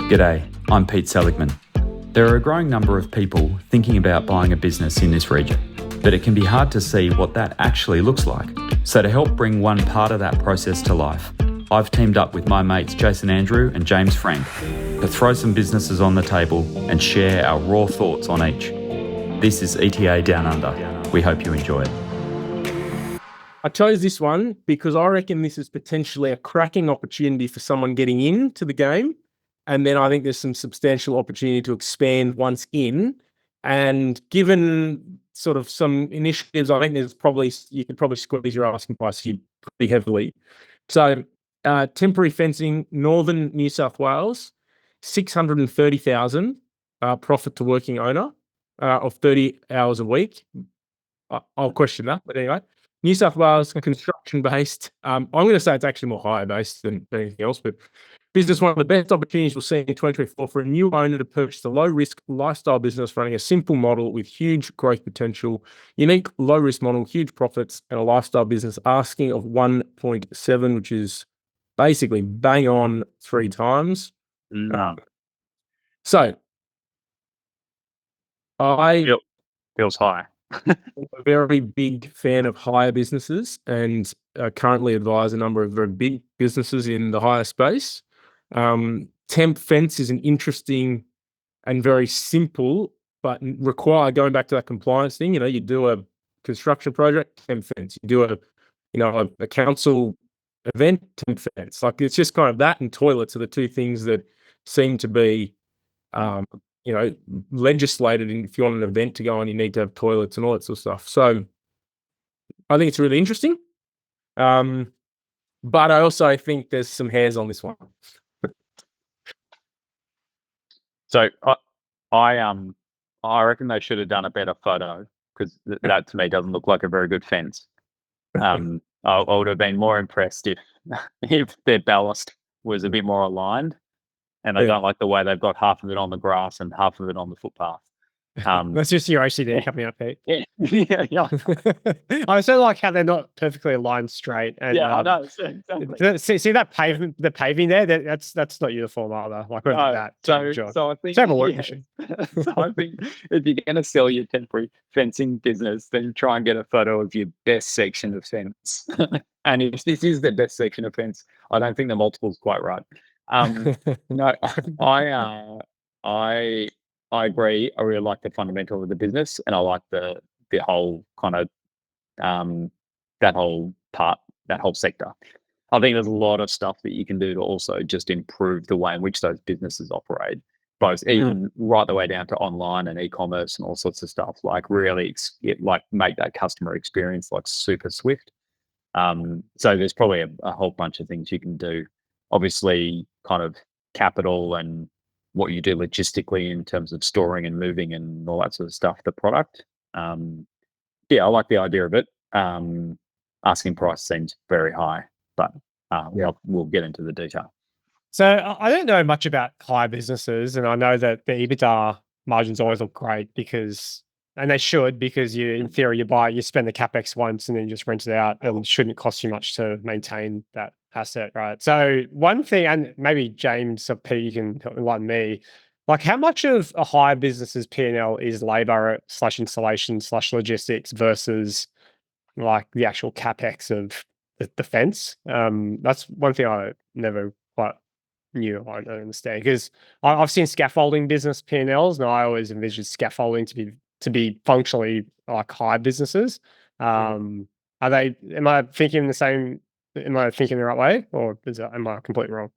G'day, I'm Pete Seligman. There are a growing number of people thinking about buying a business in this region, but it can be hard to see what that actually looks like. So to help bring one part of that process to life, I've teamed up with my mates Jason Andrew and James Frank to throw some businesses on the table and share our raw thoughts on each. This is ETA Downunder. We hope you enjoy it. I chose this one because I reckon this is potentially a cracking opportunity for someone getting into the game. And then I think there's some substantial opportunity to expand once in. And given sort of some initiatives, I think you could probably squeeze your asking price here pretty heavily. So temporary fencing, Northern New South Wales, 630,000 profit to working owner of 30 hours a week. I'll question that, but anyway. New South Wales, construction-based. I'm going to say it's actually more hire-based than anything else, but business, one of the best opportunities we'll see in 2024 for a new owner to purchase a low-risk lifestyle business running a simple model with huge growth potential, unique low-risk model, huge profits, and a lifestyle business asking of 1.7, which is basically bang on 3 times. So feels high. I'm a very big fan of hire businesses and currently advise a number of very big businesses in the hire space. Temp fence is an interesting and very simple, but going back to that compliance thing, you do a construction project, temp fence. You do a council event, temp fence. Like it's just kind of that, and toilets are the two things that seem to be legislated. And if you want an event to go on, you need to have toilets and all that sort of stuff. So I think it's really interesting. But I also think there's some hairs on this one. So I reckon they should have done a better photo, because that to me doesn't look like a very good fence. I would have been more impressed if their ballast was a bit more aligned. And I don't like the way they've got half of it on the grass and half of it on the footpath. That's just your OCD coming up, Pete. Yeah. I also like how they're not perfectly aligned straight. And, I know. Exactly. See that pavement, the paving there? That's not uniform either. Like that. So I think, it's work machine. So I think if you're going to sell your temporary fencing business, then try and get a photo of your best section of fence. And if this is the best section of fence, I don't think the multiple's quite right. No, I agree. I really like the fundamental of the business, and I like the whole kind of that whole sector. I think there's a lot of stuff that you can do to also just improve the way in which those businesses operate, both even right the way down to online and e-commerce and all sorts of stuff. Like really, make that customer experience like super swift. So there's probably a whole bunch of things you can do. Obviously, kind of capital and what you do logistically in terms of storing and moving and all that sort of stuff, the product. I like the idea of it. Asking price seems very high, but we'll get into the detail. So I don't know much about hire businesses, and I know that the EBITDA margins always look great and they should, because in theory, you spend the CapEx once and then you just rent it out, and it shouldn't cost you much to maintain that asset, right? So one thing, and maybe James or Pete, you can enlighten me, like how much of a hire business's P&L is labor / installation / logistics versus like the actual CapEx of the fence? That's one thing I never quite knew. I don't understand, because I've seen scaffolding business P&Ls, and I always envisioned scaffolding to be functionally like hire businesses. Am I thinking the same? Am I thinking the right way, or am I completely wrong?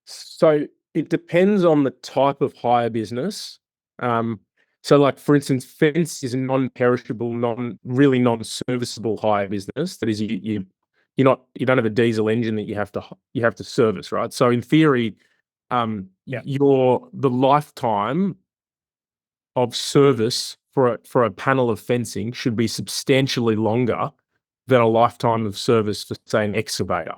So it depends on the type of hire business. So like, for instance, fence is a non-perishable, non-serviceable hire business. That is, you don't have a diesel engine that you have to service, right? So in theory, the lifetime of service for a panel of fencing should be substantially longer than a lifetime of service for, say, an excavator,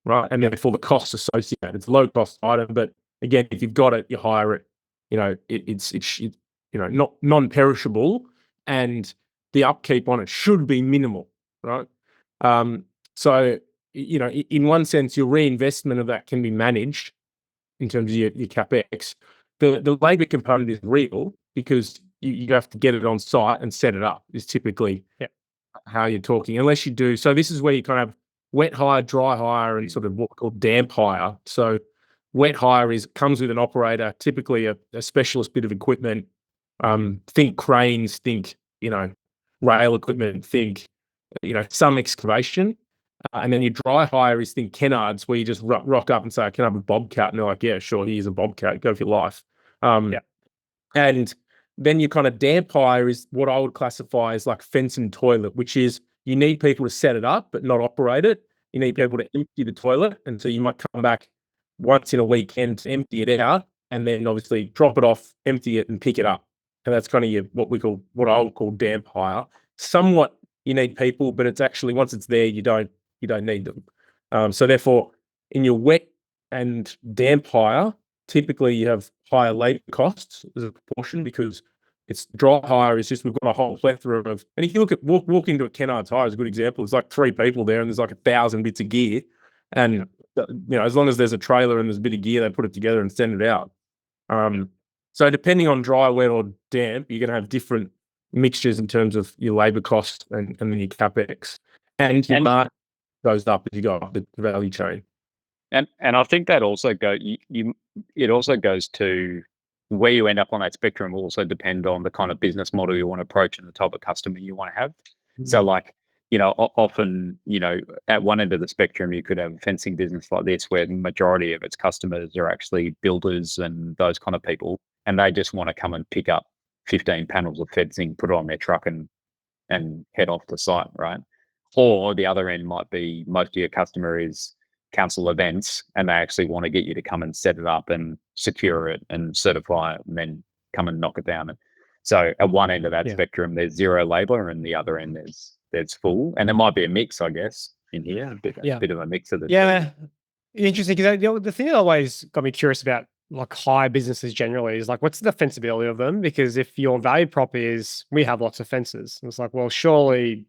right? And therefore the costs associated. It's a low cost item, but again, if you've got it, you hire it. It's not non-perishable, and the upkeep on it should be minimal, right? So in one sense, your reinvestment of that can be managed in terms of your capex. The labor component is real because you have to get it on site and set it up. Is typically how you're talking, unless you do. So this is where you kind of have wet hire, dry hire, and sort of what we call damp hire. So wet hire comes with an operator, typically a specialist bit of equipment. Think cranes, think rail equipment, think some excavation. And then your dry hire is think Kennards, where you just rock up and say, I can have a bobcat. And they're like, yeah, sure, here's a bobcat. Go for your life. And then your kind of damp hire is what I would classify as like fence and toilet, which is you need people to set it up, but not operate it. You need people to empty the toilet. And so you might come back once in a weekend to empty it out and then obviously drop it off, empty it and pick it up. And that's kind of what I would call damp hire. Somewhat you need people, but it's actually, once it's there, you don't need them. So therefore, in your wet and damp hire, typically you have higher labor costs as a proportion because it's dry hire is just, we've got a whole plethora of, and if you look at walk into a Kennards hire is a good example. There's like 3 people there and there's like 1,000 bits of gear. And as long as there's a trailer and there's a bit of gear, they put it together and send it out. So depending on dry, wet or damp, you're going to have different mixtures in terms of your labor cost and then your capex. And your margin goes up as you go up the value chain. And I think that also it also goes to where you end up on that spectrum will also depend on the kind of business model you want to approach and the type of customer you want to have. So like, often, at one end of the spectrum, you could have a fencing business like this where the majority of its customers are actually builders and those kind of people. And they just want to come and pick up 15 panels of fencing, put it on their truck and head off the site, right? Or the other end might be most of your customer is council events and they actually want to get you to come and set it up and secure it and certify it and then come and knock it down. And so at one end of that spectrum, there's zero labor and the other end there's full. And there might be a mix, I guess, in here, a bit of a mix of the two. Interesting, because the thing that always got me curious about like hire businesses generally is like, what's the defensibility of them? Because if your value prop is, we have lots of fences, it's like, well, surely,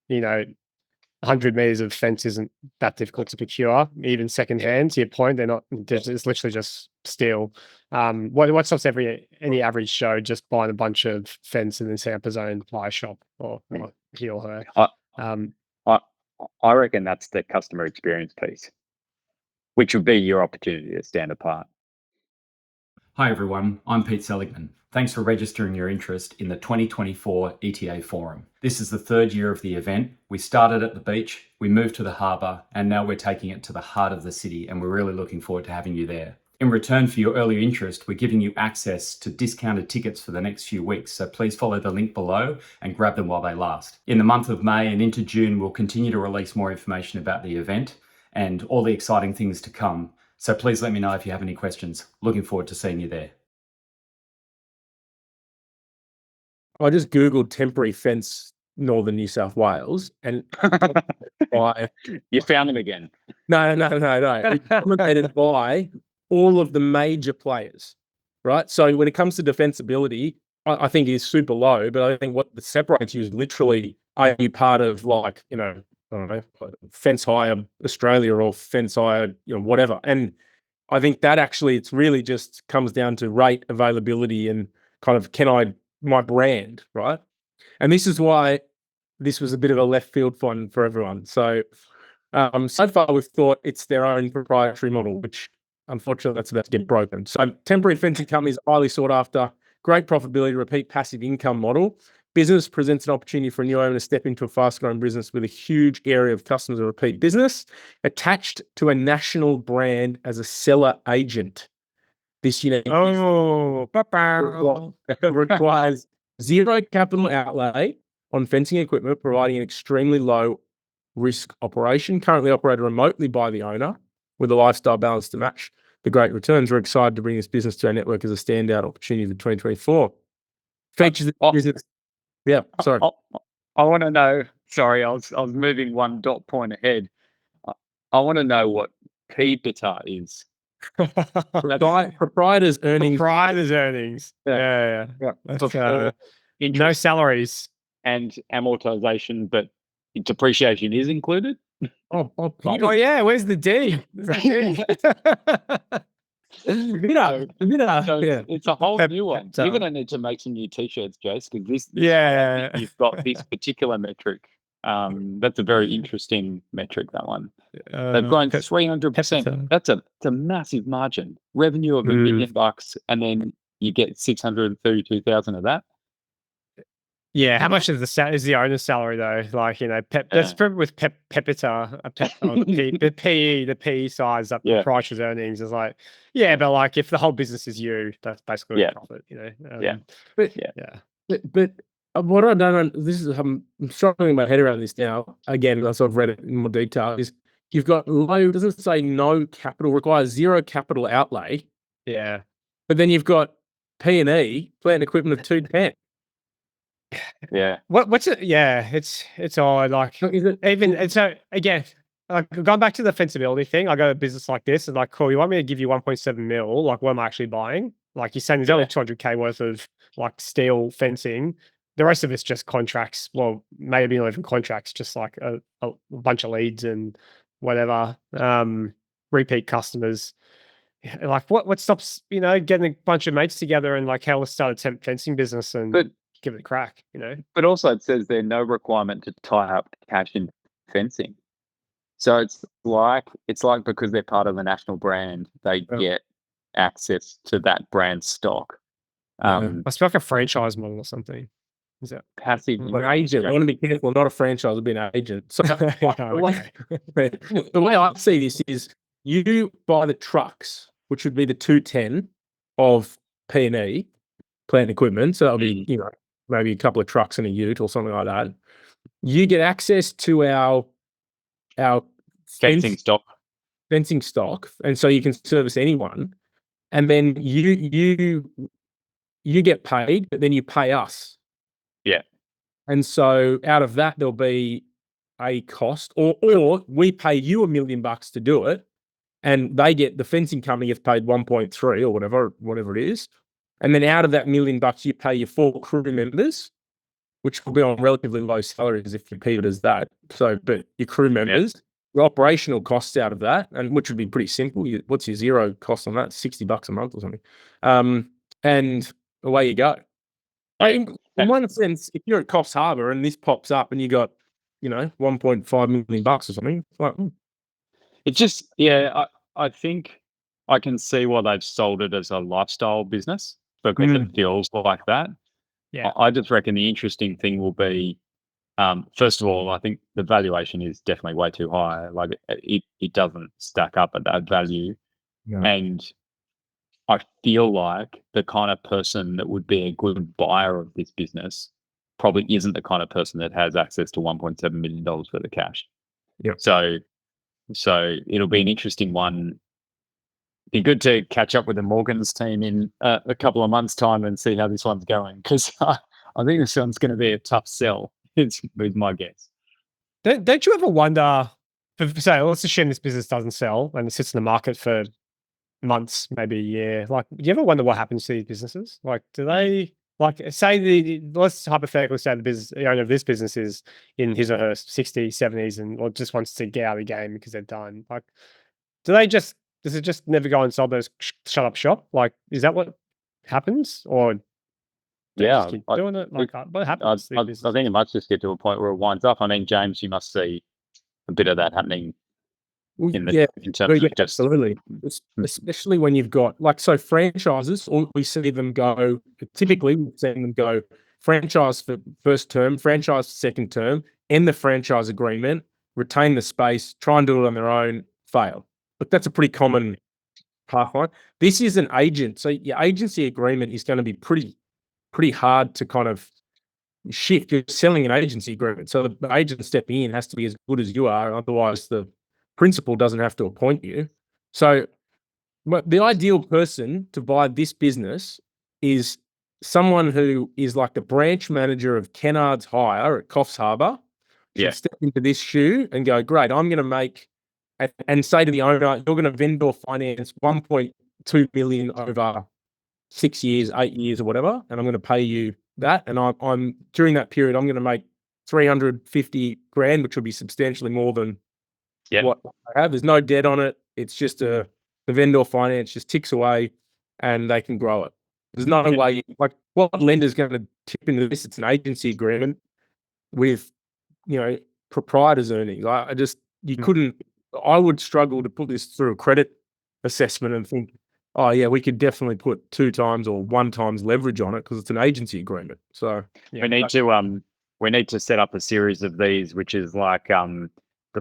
100 meters of fence isn't that difficult to procure, even secondhand. To your point, they're not. It's literally just steel. What stops any average show just buying a bunch of fence and then setting up his own hire shop or he or her? I reckon that's the customer experience piece, which would be your opportunity to stand apart. Hi everyone, I'm Pete Seligman. Thanks for registering your interest in the 2024 ETA Forum. This is the 3rd year of the event. We started at the beach, we moved to the harbour, and now we're taking it to the heart of the city, and we're really looking forward to having you there. In return for your early interest, we're giving you access to discounted tickets for the next few weeks, so please follow the link below and grab them while they last. In the month of May and into June, we'll continue to release more information about the event and all the exciting things to come. So please let me know if you have any questions. Looking forward to seeing you there. I just Googled temporary fence Northern New South Wales and you found them again. No. It's dominated by all of the major players, right? So when it comes to defensibility, I think it is super low, but I think what separates you is literally, are you part of like, I don't know, Fence Hire Australia or Fence Hire, whatever. And I think that actually, it's really just comes down to rate, availability, and kind of, my brand, right? And this is why this was a bit of a left field fun for everyone. So, so far we've thought it's their own proprietary model, which unfortunately that's about to get broken. So temporary fencing companies are highly sought after, great profitability, repeat passive income model. Business presents an opportunity for a new owner to step into a fast-growing business with a huge area of customers and repeat business, attached to a national brand as a seller agent. This requires zero capital outlay on fencing equipment, providing an extremely low risk operation. Currently operated remotely by the owner with a lifestyle balance to match the great returns. We're excited to bring this business to our network as a standout opportunity for 2024. Features of the business. Yeah, sorry. I want to know. Sorry, I was moving one dot point ahead. I want to know what PETA is. Proprietors earnings. Yeah. No salaries and amortization, but depreciation is included. Oh yeah. Where's the D? So yeah. it's a whole Pep- new one. pep- You're going to need to make some new t-shirts, Jace, because this Yeah. you've got this particular metric. That's a very interesting metric, that one. They've grown 300%. That's a massive margin. Revenue of $1 million, and then you get 632,000 of that. Yeah, how much is the owner's salary though? Like, that's probably with Pepita, the PE size up the price's earnings is like, but like if the whole business is you, that's basically a profit, But what I don't, this is I'm struggling my head around this now. Again, I sort of read it in more detail. Is you've got low, doesn't say no capital, requires zero capital outlay. Yeah. But then you've got P&E, plant equipment of 210. Yeah. What's it? Yeah, it's odd. Like and so again, like going back to the feasibility thing, I go to a business like this and like, cool, you want me to give you 1.7 mil? Like, what am I actually buying? Like you're saying, there's only 200K worth of like steel fencing. The rest of it's just contracts. Well, maybe not even contracts, just like a bunch of leads and whatever. Repeat customers. Like what stops getting a bunch of mates together and like, let's start a temp fencing business and give it a crack, But also it says there's no requirement to tie up cash in fencing. So it's like because they're part of the national brand, they get access to that brand stock. Must be like a franchise model or something. Is that passive? Like agent. I want to be careful, not a franchise, I've been an agent. So the way I see this is you buy the trucks, which would be the 210 of P&E, plant equipment. So that'll be, maybe a couple of trucks and a ute or something like that. You get access to our fencing stock. And so you can service anyone. And then you get paid, but then you pay us. Yeah. And so out of that, there'll be a cost, or we pay you $1 million to do it, and they get, the fencing company gets paid 1.3 or whatever it is. And then out of that $1 million, you pay your 4 crew members, which will be on relatively low salaries if you keep it as that. So, but your crew members, your operational costs out of that, and which would be pretty simple. What's your zero cost on that? $60 a month or something. And away you go. In one sense, if you're at Coffs Harbour and this pops up and you got, $1.5 million or something, it's like, It just, I think I can see why they've sold it as a lifestyle business because it feels like that. Yeah. I just reckon the interesting thing will be, first of all, I think the valuation is definitely way too high. Like it doesn't stack up at that value. Yeah. And I feel like the kind of person that would be a good buyer of this business probably isn't the kind of person that has access to $1.7 million worth of cash. Yeah. So it'll be an interesting one. Be good to catch up with the Morgans team in a couple of months' time and see how this one's going, because I think this one's going to be a tough sell. It's my guess. Don't you ever wonder? So let's assume this business doesn't sell and it sits in the market for months, maybe a year. Like, do you ever wonder what happens to these businesses? Like, do they say let's hypothetically say the owner of this business is in his or her 60s, 70s, and or just wants to get out of the game because they're done. Like, does it just never go and sell those shut up shop? Like, is that what happens? Or just keep doing it? Like, what happens? I think it might just get to a point where it winds up. I mean, James, you must see a bit of that happening. In terms of just absolutely, especially when you've got franchises, or we see them go. Typically, we've seen them go franchise for first term, franchise for second term, end the franchise agreement, retain the space, try and do it on their own, fail. But that's a pretty common pathway. This is an agent, so your agency agreement is going to be pretty hard to kind of shift. You're selling an agency agreement, so the agent stepping in has to be as good as you are, otherwise the principal doesn't have to appoint you. So the ideal person to buy this business is someone who is like the branch manager of Kennard's Hire at Coffs Harbour. Should step into this shoe and go, great, I'm going to make, and say to the owner, you're going to vendor finance 1.2 million over 6 years, 8 years or whatever, and I'm going to pay you that. And I'm during that period, I'm going to make 350 grand, which will be substantially more than what I have. There's no debt on it. It's just a the vendor finance just ticks away and they can grow it. There's no way, like, what lender's going to tip into this? It's an agency agreement with, proprietor's earnings. I would struggle to put this through a credit assessment and think, oh yeah, we could definitely put 2 times or 1 times leverage on it because it's an agency agreement. So we need to set up a series of these, which is like the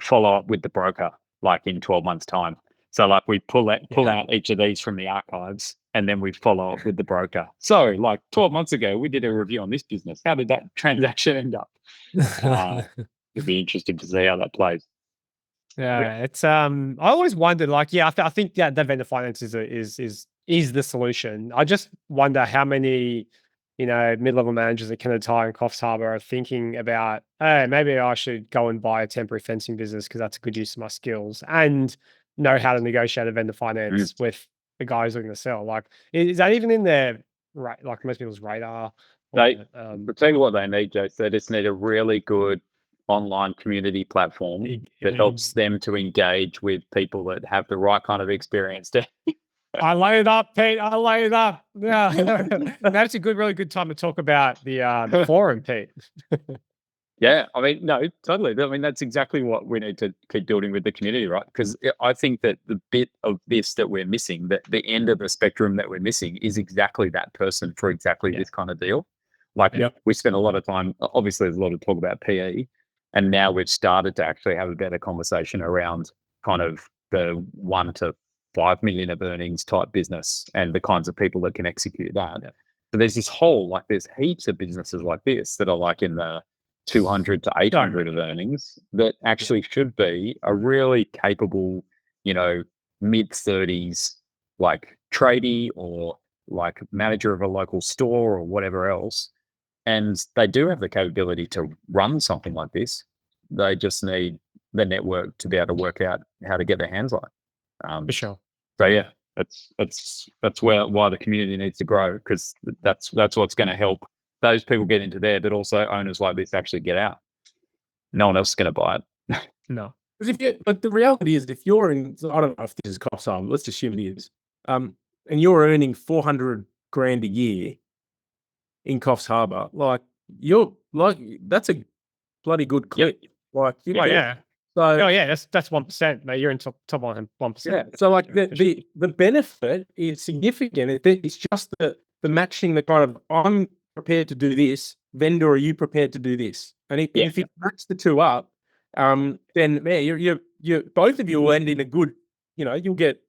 follow up with the broker, like in 12 months time. So like we pull out each of these from the archives and then we follow up with the broker. So like 12 months ago, we did a review on this business. How did that transaction end up? It'd be interesting to see how that plays. Yeah, it's I always wondered, like, I think that vendor finance is the solution. I just wonder how many, mid-level managers at Canada Tire and Coffs Harbour are thinking about, hey, maybe I should go and buy a temporary fencing business because that's a good use of my skills and know how to negotiate a vendor finance with the guys looking to sell. Like, is that even in their right? Like most people's radar? But tell you what they need, Joe. They just need a really good online community platform that helps them to engage with people that have the right kind of experience. I lay it up, Pete. I lay it up. Yeah, that's a really good time to talk about the forum, Pete. Yeah, I mean, no, totally. I mean, that's exactly what we need to keep building with the community, right? Because I think that the bit of this that we're missing, that the end of the spectrum that we're missing, is exactly that person for exactly this kind of deal. Like, we spend a lot of time. Obviously, there's a lot of talk about PE. And now we've started to actually have a better conversation around kind of the 1 to 5 million of earnings type business and the kinds of people that can execute that. Yeah. So there's this whole, there's heaps of businesses like this that are like in the 200 to 800 of earnings that actually should be a really capable, mid-30s, like tradie or like manager of a local store or whatever else. And they do have the capability to run something like this. They just need the network to be able to work out how to get their hands on it. For sure. So yeah, that's why the community needs to grow, because that's what's going to help those people get into there, but also owners like this actually get out. No one else is going to buy it. No. But the reality is, if you're in, I don't know if this is Coffs Harbour, let's assume it is, and you're earning 400 grand a year in Coffs Harbour, that's a bloody good clip. So that's 1%, mate. You're in top 1%. Yeah. So the benefit is significant. It's just the matching, the kind of, I'm prepared to do this, vendor, are you prepared to do this? And if you match the two up, then you're both of you will end in a good, you'll get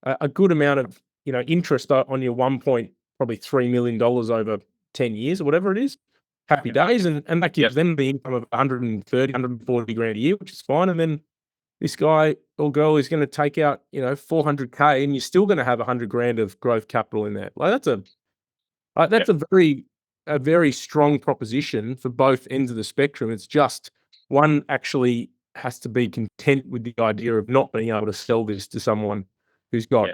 a good amount of interest on your $1.3 million over 10 years or whatever it is. Happy days, and that gives them the income of 130, 140 grand a year, which is fine. And then this guy or girl is going to take out, 400K, and you're still going to have 100 grand of growth capital in there. Like that's a very strong proposition for both ends of the spectrum. It's just one actually has to be content with the idea of not being able to sell this to someone who's got.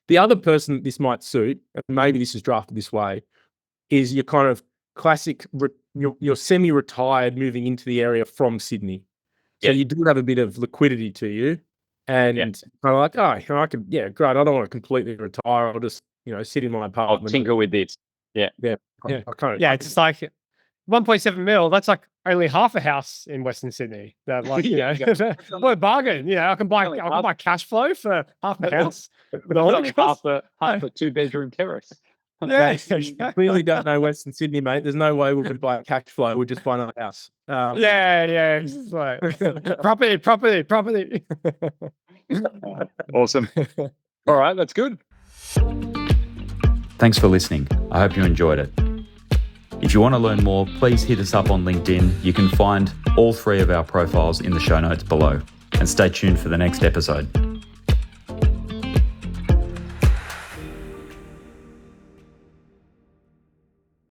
The other person this might suit, and maybe this is drafted this way, is your kind of classic, you're semi-retired moving into the area from Sydney. So you do have a bit of liquidity to you. And kind of like, I could, great. I don't want to completely retire. I'll just, sit in my apartment. I'll tinker with this. Yeah. It's just like 1.7 mil. That's like only half a house in Western Sydney. That what a bargain. I can buy cash flow for half a house. half a 2-bedroom terrace. You clearly don't know Western Sydney, mate. There's no way we could buy a cash flow. We'll just buy another house. It's just like property. Awesome. All right, that's good. Thanks for listening. I hope you enjoyed it. If you want to learn more, please hit us up on LinkedIn. You can find all 3 of our profiles in the show notes below. And stay tuned for the next episode.